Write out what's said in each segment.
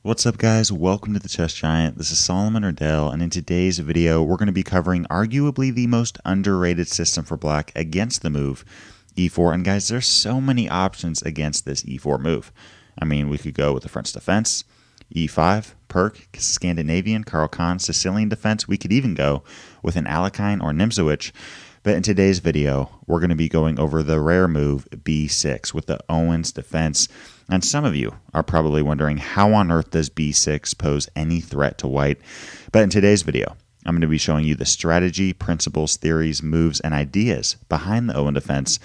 What's up guys, welcome to the Chess Giant. This is Solomon Erdell, and in today's video we're going to be covering arguably the most underrated system for black against the move e4. And guys, there's so many options against this e4 move. I mean, we could go with the French defense, e5, Pirc, Scandinavian, Caro-Kann, Sicilian Defense. We could even go with an Alekhine or Nimzowitsch. But in today's video, we're going to be going over the rare move b6 with the Owen's defense. And some of you are probably wondering, how on earth does b6 pose any threat to white? But in today's video, I'm going to be showing you the strategy, principles, theories, moves, and ideas behind the Owen defense.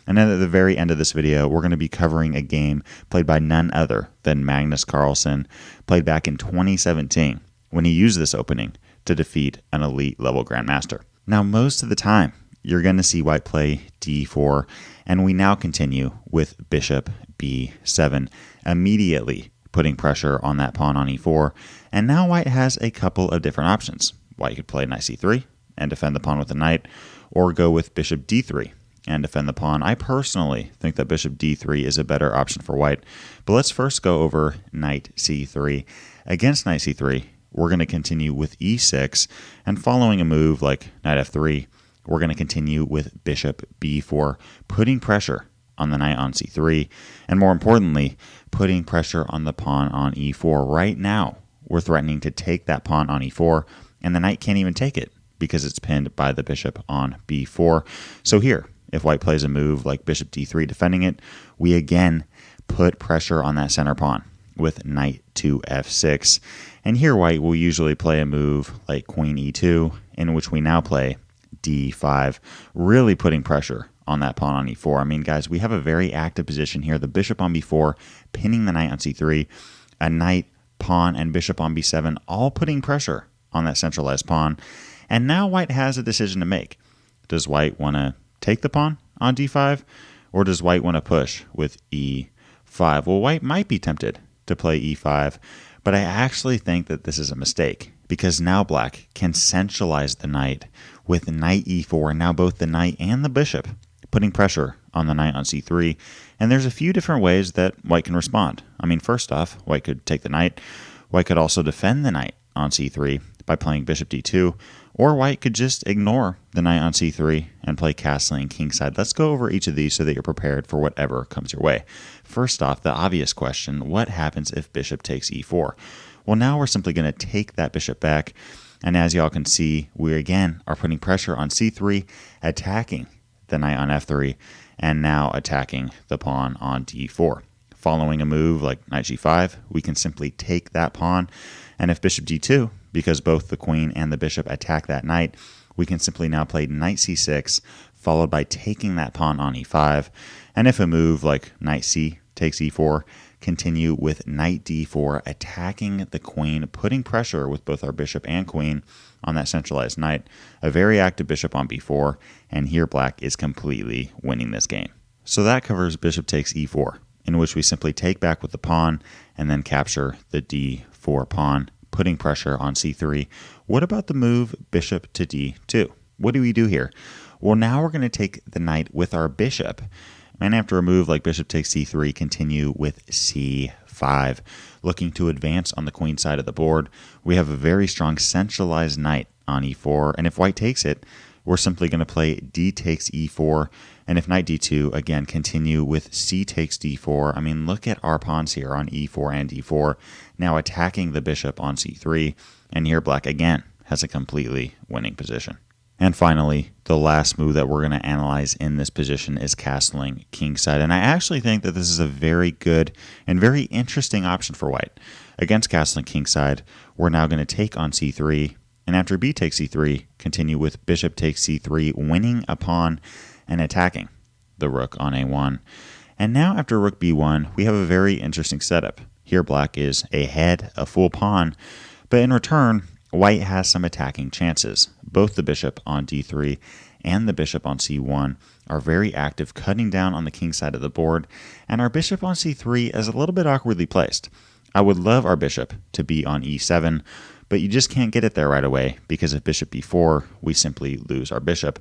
And then at the very end of this video, we're going to be covering a game played by none other than Magnus Carlsen, played back in 2017, when he used this opening to defeat an elite level grandmaster. Now, most of the time, you're going to see white play d4, and we now continue with bishop b7, immediately putting pressure on that pawn on e4. And now white has a couple of different options. White could play knight c3 and defend the pawn with a knight, or go with bishop d3 and defend the pawn. I personally think that bishop d3 is a better option for white, but let's first go over knight c3. Against knight c3, we're going to continue with e6, and following a move like knight f3, we're going to continue with bishop b4, putting pressure on the knight on c3, and more importantly, putting pressure on the pawn on e4. Right now, we're threatening to take that pawn on e4, and the knight can't even take it because it's pinned by the bishop on b4. So here, if white plays a move like bishop d3 defending it, we again put pressure on that center pawn with knight to f6. And here white will usually play a move like queen e2, in which we now play d5, really putting pressure on that pawn on e4. I mean, guys, we have a very active position here. The bishop on b4, pinning the knight on c3, a knight, pawn, and bishop on b7, all putting pressure on that centralized pawn. And now white has a decision to make. Does white want to take the pawn on d5, or does white want to push with e5? Well, white might be tempted to play e5, but I actually think that this is a mistake, because now black can centralize the knight with knight e4, and now both the knight and the bishop putting pressure on the knight on c3. And there's a few different ways that white can respond. I mean, first off, white could take the knight. White could also defend the knight on c3 by playing bishop d2, or white could just ignore the knight on c3 and play castling kingside. Let's go over each of these so that you're prepared for whatever comes your way. First off, the obvious question, what happens if bishop takes e4? Well, now we're simply going to take that bishop back, and as y'all can see, we again are putting pressure on c3, attacking the knight on f3, and now attacking the pawn on d4. Following a move like knight g5, we can simply take that pawn, and if bishop d2, because both the queen and the bishop attack that knight, we can simply now play knight c6, followed by taking that pawn on e5. And if a move like knight c takes e4, continue with knight d4, attacking the queen, putting pressure with both our bishop and queen on that centralized knight. A very active bishop on b4, and here black is completely winning this game. So that covers bishop takes e4, in which we simply take back with the pawn and then capture the d4 pawn, putting pressure on c3. What about the move bishop to d2? What do we do here? Well, now we're going to take the knight with our bishop, and after a move like bishop takes c3, continue with c5, looking to advance on the queen side of the board. We have a very strong centralized knight on e4, and if white takes it, we're simply going to play d takes e4, and if knight d2, again, continue with c takes d4. I mean, look at our pawns here on e4 and d4, now attacking the bishop on c3, and here black again has a completely winning position. And finally, the last move that we're going to analyze in this position is castling kingside. And I actually think that this is a very good and very interesting option for white. Against castling kingside, we're now going to take on c3, and after b takes c3, continue with bishop takes c3, winning a pawn and attacking the rook on a1. And now after rook b1, we have a very interesting setup. Here black is ahead, a full pawn, but in return, white has some attacking chances. Both the bishop on d3 and the bishop on c1 are very active, cutting down on the king side of the board, and our bishop on c3 is a little bit awkwardly placed. I would love our bishop to be on e7, but you just can't get it there right away, because if bishop b4, we simply lose our bishop.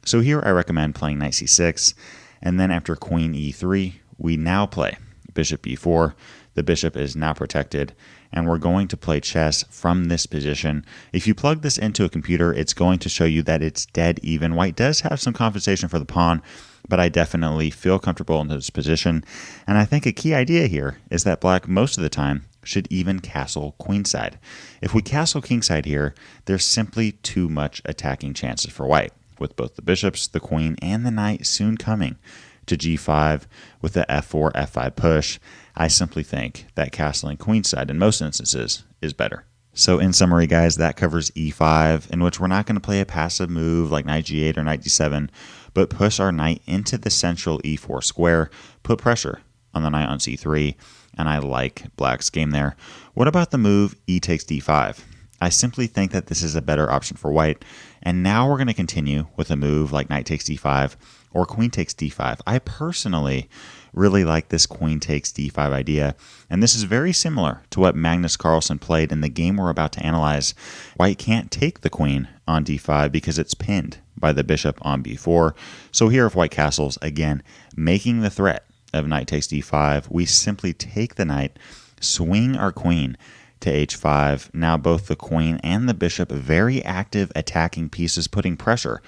So here I recommend playing knight c6, and then after queen e3, we now play bishop b4. The bishop is now protected, and we're going to play chess from this position. If you plug this into a computer, it's going to show you that it's dead even. White does have some compensation for the pawn, but I definitely feel comfortable in this position. And I think a key idea here is that black most of the time should even castle queenside. If we castle kingside here, there's simply too much attacking chances for white, with both the bishops, the queen, and the knight soon coming to g5 with the f4, f5 push. I simply think that castling queenside in most instances is better. So in summary, guys, that covers e5, in which we're not going to play a passive move like knight g8 or knight d7, but push our knight into the central e4 square, put pressure on the knight on c3, and I like black's game there. What about the move e takes d5? I simply think that this is a better option for white, and now we're going to continue with a move like knight takes d5 or queen takes d5. I personally really like this queen takes d5 idea, and this is very similar to what Magnus Carlsen played in the game we're about to analyze. White can't take the queen on d5 because it's pinned by the bishop on b4. So here if white castles, again, making the threat of knight takes d5, we simply take the knight, swing our queen to h5. Now both the queen and the bishop very active attacking pieces, putting pressure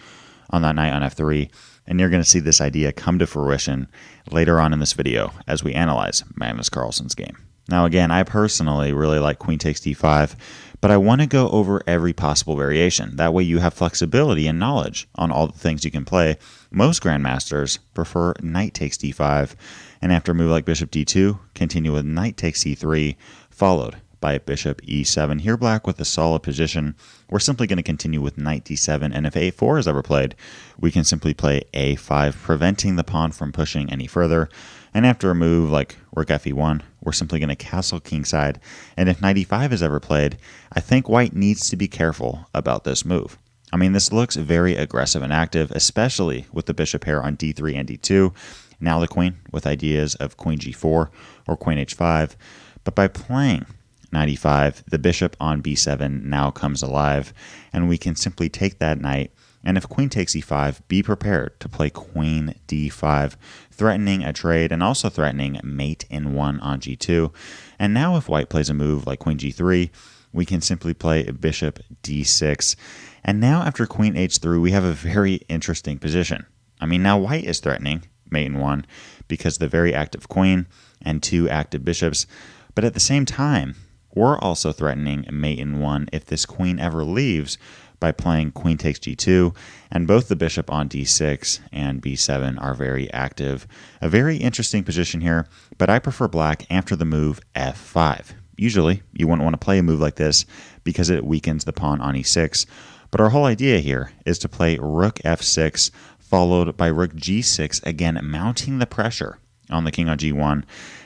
on that knight on f3. And you're going to see this idea come to fruition later on in this video as we analyze Magnus Carlsen's game. Now again, I personally really like queen takes d5, but I want to go over every possible variation. That way you have flexibility and knowledge on all the things you can play. Most grandmasters prefer knight takes d5, and after a move like bishop d2, continue with knight takes c3, followed by bishop e7. Here black with a solid position. We're simply going to continue with knight d7, and if a4 is ever played, we can simply play a5, preventing the pawn from pushing any further. And after a move like rook fe1, we're simply going to castle kingside. And if knight e5 is ever played, I think white needs to be careful about this move. I mean, this looks very aggressive and active, especially with the bishop pair on d3 and d2. Now the queen with ideas of queen g4 or queen h5. But by playing knight e5, the bishop on b7 now comes alive, and we can simply take that knight, and if queen takes e5, be prepared to play queen d5, threatening a trade and also threatening mate in 1 on g2. And now if white plays a move like queen g3, we can simply play bishop d6. And now after queen h3, we have a very interesting position. I mean, now white is threatening mate in 1 because the very active queen and 2 active bishops, but at the same time, we're also threatening mate in 1 if this queen ever leaves by playing queen takes g2, and both the bishop on d6 and b7 are very active. A very interesting position here, but I prefer black after the move f5. Usually, you wouldn't want to play a move like this because it weakens the pawn on e6, but our whole idea here is to play rook f6 followed by rook g6, again mounting the pressure on the king on g1,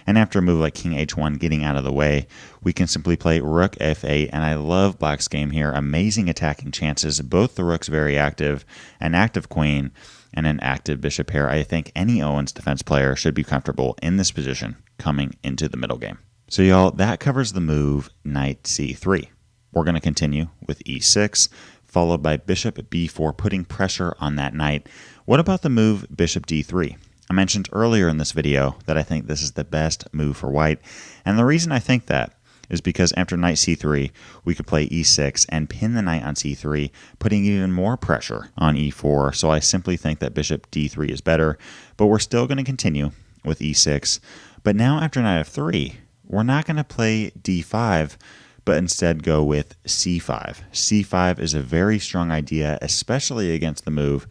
and after a move like king h1 getting out of the way, we can simply play rook f8, and I love black's game here. Amazing attacking chances, both the rooks very active, an active queen, and an active bishop pair. I think any Owen's defense player should be comfortable in this position coming into the middle game. So y'all, that covers the move knight c3. We're going to continue with e6, followed by bishop b4, putting pressure on that knight. What about the move bishop d3? I mentioned earlier in this video that I think this is the best move for white, and the reason I think that is because after knight c3, we could play e6 and pin the knight on c3, putting even more pressure on e4, so I simply think that bishop d3 is better, but we're still going to continue with e6. But now after knight f3, we're not going to play d5, but instead go with c5. c5 is a very strong idea, especially against the move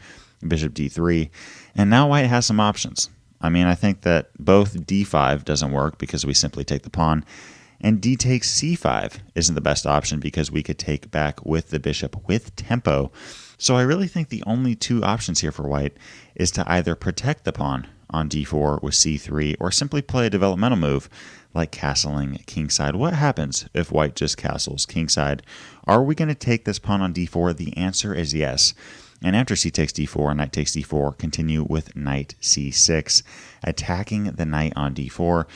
bishop d3, and now white has some options. I mean, I think that both d5 doesn't work because we simply take the pawn, and d takes c5 isn't the best option because we could take back with the bishop with tempo. So I really think the only two options here for white is to either protect the pawn on d4 with c3 or simply play a developmental move like castling kingside. What happens if white just castles kingside? Are we going to take this pawn on d4? The answer is yes. And after c takes d4, knight takes d4, continue with knight c6, attacking the knight on d4.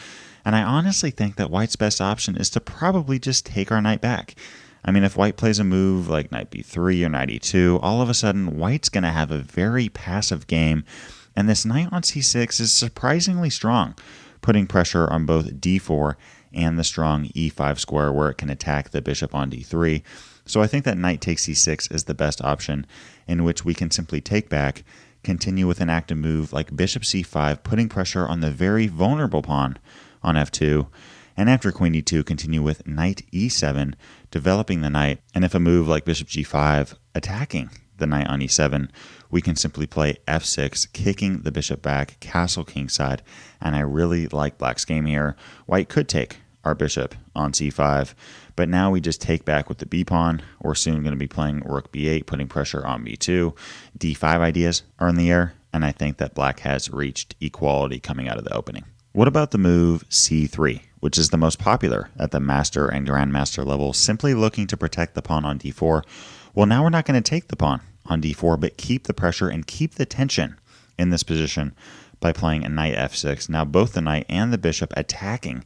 And I honestly think that white's best option is to probably just take our knight back. I mean, if white plays a move like knight b3 or knight e2, all of a sudden white's going to have a very passive game, and this knight on c6 is surprisingly strong, putting pressure on both d4 and the strong e5 square where it can attack the bishop on d3. So I think that knight takes e6 is the best option, in which we can simply take back, continue with an active move like bishop c5, putting pressure on the very vulnerable pawn on f2, and after queen e2, continue with knight e7, developing the knight, and if a move like bishop g5, attacking the knight on e7, we can simply play f6, kicking the bishop back, castle kingside, and I really like black's game here. White could take our bishop on c5, but now we just take back with the b pawn. We're soon going to be playing rook b8, putting pressure on b2. d5 ideas are in the air, and I think that black has reached equality coming out of the opening. What about the move c3, which is the most popular at the master and grandmaster level, simply looking to protect the pawn on d4? Well, now we're not going to take the pawn on d4, but keep the pressure and keep the tension in this position by playing a knight f6. Now both the knight and the bishop attacking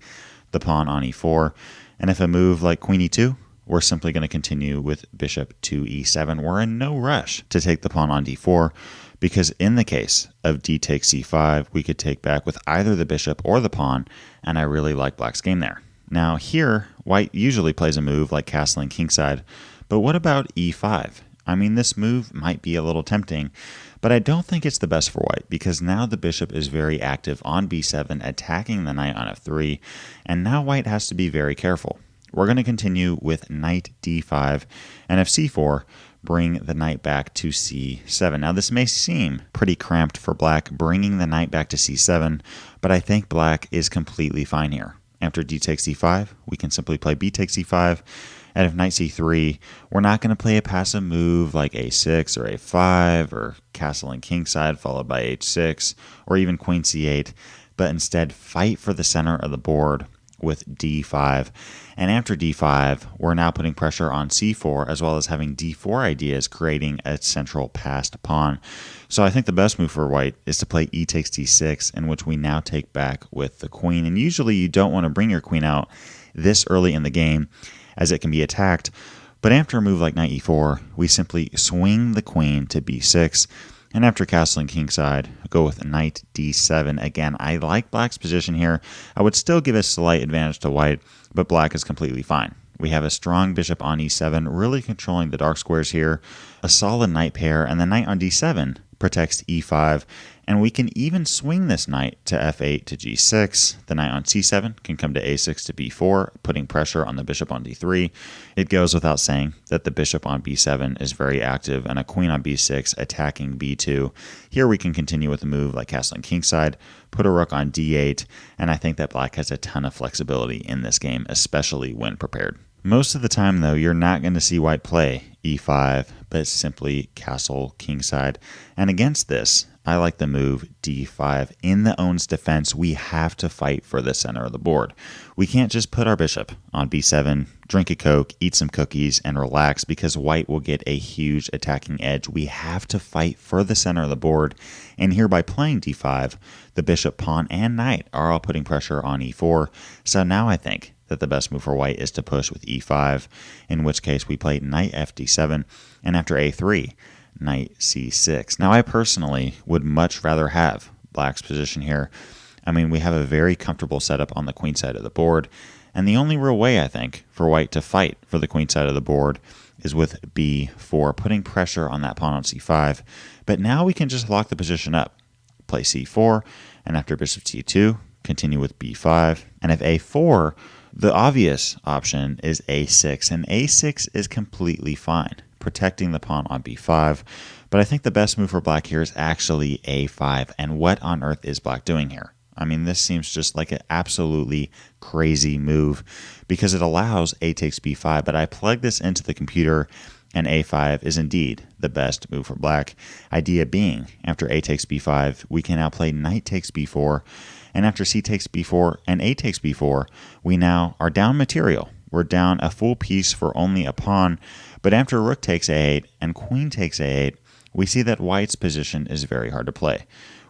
the pawn on e4, and if a move like queen e2, we're simply going to continue with bishop to e7. We're in no rush to take the pawn on d4, because in the case of d takes c5, we could take back with either the bishop or the pawn, and I really like black's game there. Now here, white usually plays a move like castling kingside, but what about e5? I mean, this move might be a little tempting, but I don't think it's the best for white, because now the bishop is very active on b7, attacking the knight on f3, and now white has to be very careful. We're going to continue with knight d5, and if c4, bring the knight back to c7. Now this may seem pretty cramped for black, bringing the knight back to c7, but I think black is completely fine here. After d takes c5, we can simply play b takes c5, and if knight c3, we're not going to play a passive move like a6 or a5 or castling kingside followed by h6 or even queen c8, but instead fight for the center of the board with d5. And after d5, we're now putting pressure on c4 as well as having d4 ideas, creating a central passed pawn. So I think the best move for white is to play e takes d6, in which we now take back with the queen. And usually you don't want to bring your queen out this early in the game, as it can be attacked, but after a move like knight e4, we simply swing the queen to b6, and after castling kingside, go with knight d7. Again, I like black's position here. I would still give a slight advantage to white, but black is completely fine. We have a strong bishop on e7, really controlling the dark squares here, a solid knight pair, and the knight on d7 protects e5, and we can even swing this knight to f8 to g6. The knight on c7 can come to a6 to b4, putting pressure on the bishop on d3. It goes without saying that the bishop on b7 is very active, and a queen on b6 attacking b2. Here we can continue with a move like castling kingside, put a rook on d8, and I think that black has a ton of flexibility in this game, especially when prepared. Most of the time, though, you're not going to see white play e5, but simply castle kingside. And against this, I like the move d5. In the Owen's defense, we have to fight for the center of the board. We can't just put our bishop on b7, drink a Coke, eat some cookies, and relax, because white will get a huge attacking edge. We have to fight for the center of the board. And here, by playing d5, the bishop, pawn, and knight are all putting pressure on e4. So now I think that the best move for white is to push with e5, in which case we play knight fd7, and after a3, knight c6. Now I personally would much rather have black's position here. I mean, we have a very comfortable setup on the queen side of the board, and the only real way, I think, for white to fight for the queen side of the board is with b4, putting pressure on that pawn on c5. But now we can just lock the position up. Play c4, and after bishop c2, continue with b5, and if a4, the obvious option is a6, and a6 is completely fine, protecting the pawn on b5. But I think the best move for black here is actually a5. And what on earth is black doing here? I mean, this seems just like an absolutely crazy move, because it allows a takes b5, but I plug this into the computer, and a5 is indeed the best move for black. Idea being, after a takes b5, we can now play knight takes b4, and after c takes b4 and a takes b4, we now are down material. We're down a full piece for only a pawn, but after rook takes a8 and queen takes a8, we see that white's position is very hard to play.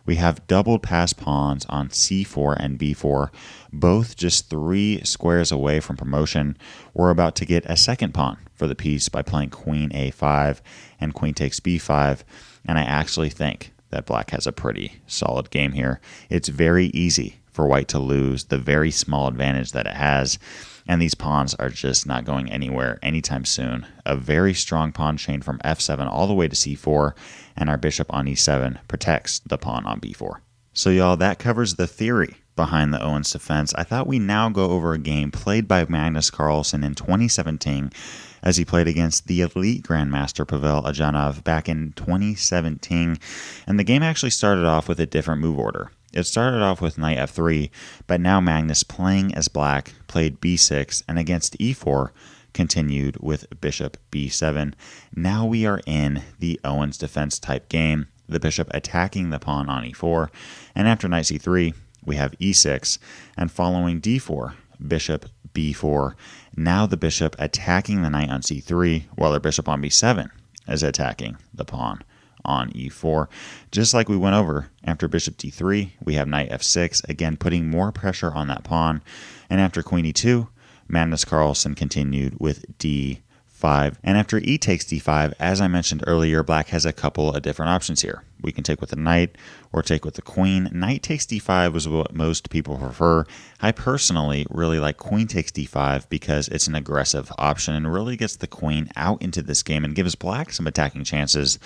We have doubled pass pawns on c4 and b4, both just 3 squares away from promotion. We're about to get a second pawn for the piece by playing queen a5 and queen takes b5, and I actually think that black has a pretty solid game here. It's very easy for white to lose the very small advantage that it has. And these pawns are just not going anywhere anytime soon. A very strong pawn chain from f7 all the way to c4, and our bishop on e7 protects the pawn on b4. So y'all, that covers the theory behind the Owen's defense. I thought we'd now go over a game played by Magnus Carlsen in 2017 as he played against the elite grandmaster Pavel Ajanov back in 2017. And the game actually started off with a different move order. It started off with knight f3, but now Magnus, playing as black, played b6, and against e4 continued with bishop b7. Now we are in the Owen's defense type game, the bishop attacking the pawn on e4, and after knight c3 we have e6, and following d4, bishop b4. Now the bishop attacking the knight on c3, while the bishop on b7 is attacking the pawn on e4. Just like we went over, after bishop d3, we have knight f6, again putting more pressure on that pawn. And after queen e2, Magnus Carlsen continued with d5. And after e takes d5, as I mentioned earlier, black has a couple of different options here. We can take with the knight or take with the queen. Knight takes d5 is what most people prefer. I personally really like queen takes d5 because it's an aggressive option and really gets the queen out into this game and gives black some attacking chances.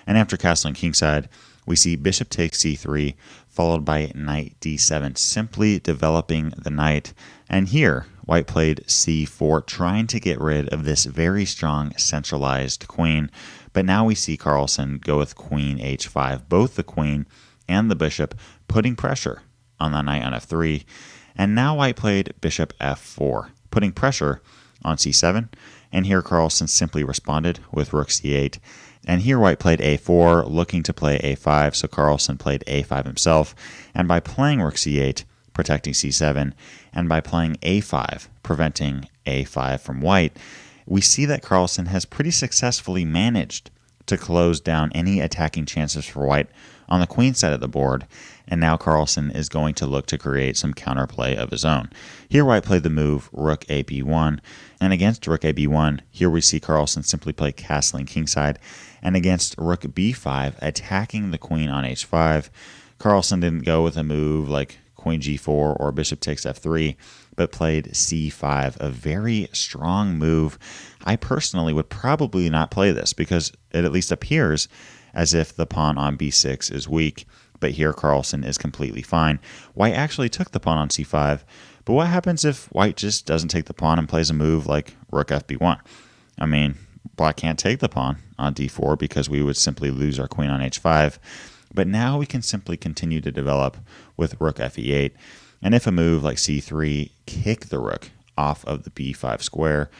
And after castling kingside, we see bishop takes c3 followed by knight d7, simply developing the knight. And here, white played c4, trying to get rid of this very strong centralized queen. But now we see Carlsen go with queen h5, both the queen and the bishop putting pressure on the knight on f3. And now white played bishop f4, putting pressure on c7. And here Carlsen simply responded with rook c8. And here white played a4, looking to play a5, so Carlsen played a5 himself. And by playing rook c8, protecting c7, and by playing a5, preventing a5 from white, we see that Carlsen has pretty successfully managed to close down any attacking chances for white on the queen side of the board, and now Carlsen is going to look to create some counterplay of his own. Here white played the move rook a b1, and against rook a b1, here we see Carlsen simply play castling kingside, and against rook b5, attacking the queen on h5, Carlsen didn't go with a move like queen g4 or bishop takes f3, but played c5, a very strong move. I personally would probably not play this because it at least appears as if the pawn on b6 is weak, but here Carlsen is completely fine. White actually took the pawn on c5, but what happens if white just doesn't take the pawn and plays a move like rook fb1? I mean, black can't take the pawn on d4 because we would simply lose our queen on h5, but now we can simply continue to develop with rook fe8, and if a move like c3, kick the rook off of the b5 square.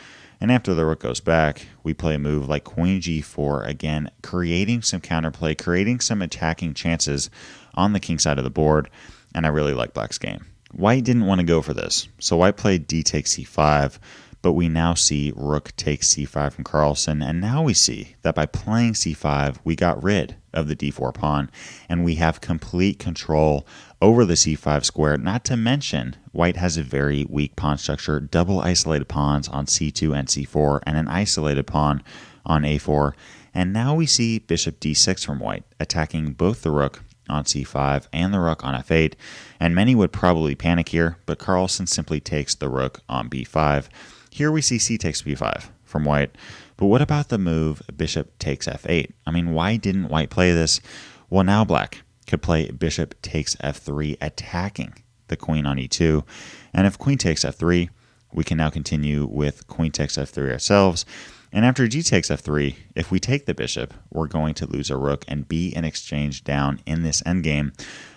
And after the rook goes back, we play a move like queen g4, again creating some counterplay, creating some attacking chances on the king side of the board, and I really like black's game. White didn't want to go for this, so white played d takes c5, but we now see rook takes c5 from Carlsen, and now we see that by playing c5, we got rid of the d4 pawn, and we have complete control over the c5 square, not to mention white has a very weak pawn structure, double isolated pawns on c2 and c4, and an isolated pawn on a4, and now we see bishop d6 from white, attacking both the rook on c5 and the rook on f8, and many would probably panic here, but Carlsen simply takes the rook on b5. Here we see c takes b5 from white, but what about the move bishop takes f8? I mean, why didn't white play this? Well, now black could play bishop takes f3, attacking the queen on e2, and if queen takes f3, we can now continue with queen takes f3 ourselves, and after g takes f3, if we take the bishop, we're going to lose a rook and be an exchange down in this endgame.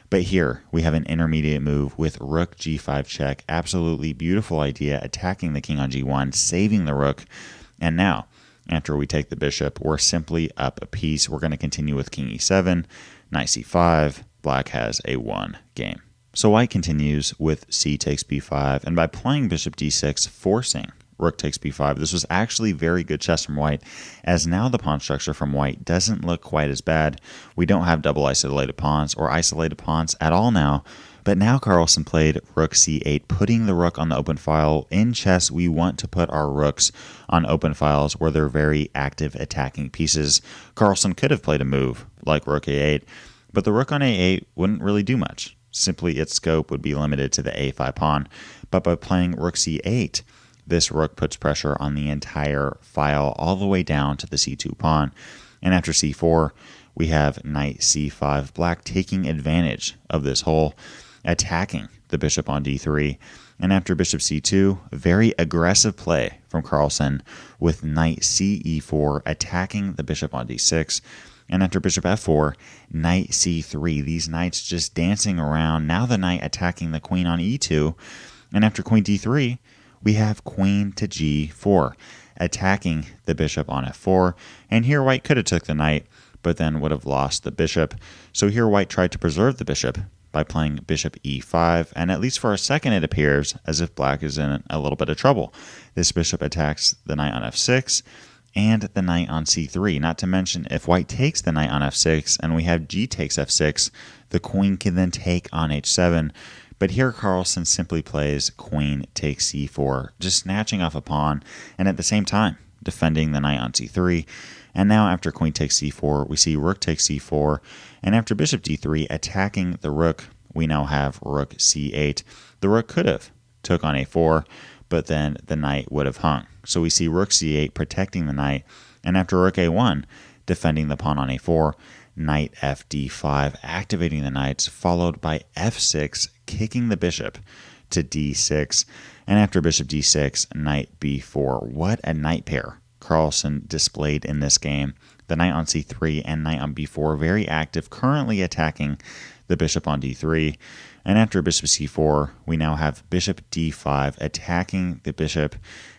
But here we have an intermediate move with rook g5 check, absolutely beautiful idea, attacking the king on g1, saving the rook, and now after we take the bishop, we're simply up a piece. We're going to continue with king e7, knight c5, black has a 1 game. So white continues with c takes b5, and by playing bishop d6, forcing rook takes b5, this was actually very good chess from white, as now the pawn structure from white doesn't look quite as bad. We don't have double isolated pawns or isolated pawns at all now, but now Carlsen played rook c8, putting the rook on the open file. In chess, we want to put our rooks on open files where they're very active attacking pieces. Carlsen could have played a move like rook a8, but the rook on a8 wouldn't really do much. simply its scope would be limited to the a5 pawn. But by playing rook c8, this rook puts pressure on the entire file all the way down to the c2 pawn. And after c4, we have knight c5, black taking advantage of this hole, attacking the bishop on d3. And after bishop c2, very aggressive play from Carlsen with knight ce4, attacking the bishop on d6. And after bishop f4, knight c3, these knights just dancing around. Now the knight attacking the queen on e2. And after queen d3, we have queen to g4, attacking the bishop on f4. And here white could have took the knight, but then would have lost the bishop. So here white tried to preserve the bishop by playing bishop e5, and at least for a second it appears as if black is in a little bit of trouble. This bishop attacks the knight on f6 and the knight on c3. Not to mention, if white takes the knight on f6 and we have g takes f6, the queen can then take on h7. But here Carlsen simply plays queen takes c4, just snatching off a pawn, and at the same time defending the knight on c3. And now after queen takes c4, we see rook takes c4, and after bishop d3 attacking the rook, we now have rook c8. The rook could have took on a4, but then the knight would have hung. So we see rook c8 protecting the knight, and after rook a1 defending the pawn on a4, knight fd5 activating the knights, followed by f6 kicking the bishop to d6, and after bishop d6, knight b4. What a knight pair Carlsen displayed in this game. The knight on c3 and knight on b4 very active, currently attacking the bishop on d3. And after bishop c4, we now have bishop d5 attacking the bishop.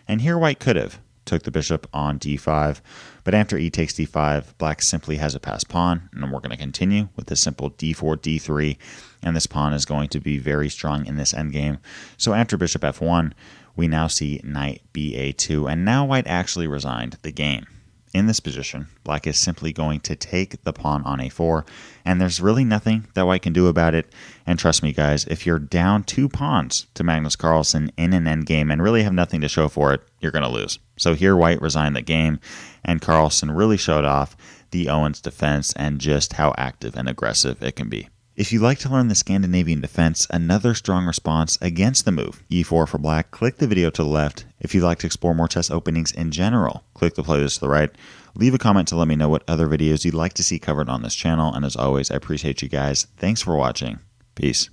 And here white could have took the bishop on d5, but after e takes d5, black simply has a passed pawn, and we're going to continue with the simple d4, d3, and this pawn is going to be very strong in this endgame. So after bishop f1, we now see knight ba2, and now white actually resigned the game. In this position, black is simply going to take the pawn on a4, and there's really nothing that white can do about it. And trust me, guys, if you're down 2 pawns to Magnus Carlsen in an endgame and really have nothing to show for it, you're going to lose. So here white resigned the game, and Carlsen really showed off the Owen's defense and just how active and aggressive it can be. If you'd like to learn the Scandinavian defense, another strong response against the move, e4 for black, click the video to the left. If you'd like to explore more chess openings in general, click the playlist to the right. Leave a comment to let me know what other videos you'd like to see covered on this channel, and as always, I appreciate you guys. Thanks for watching. Peace.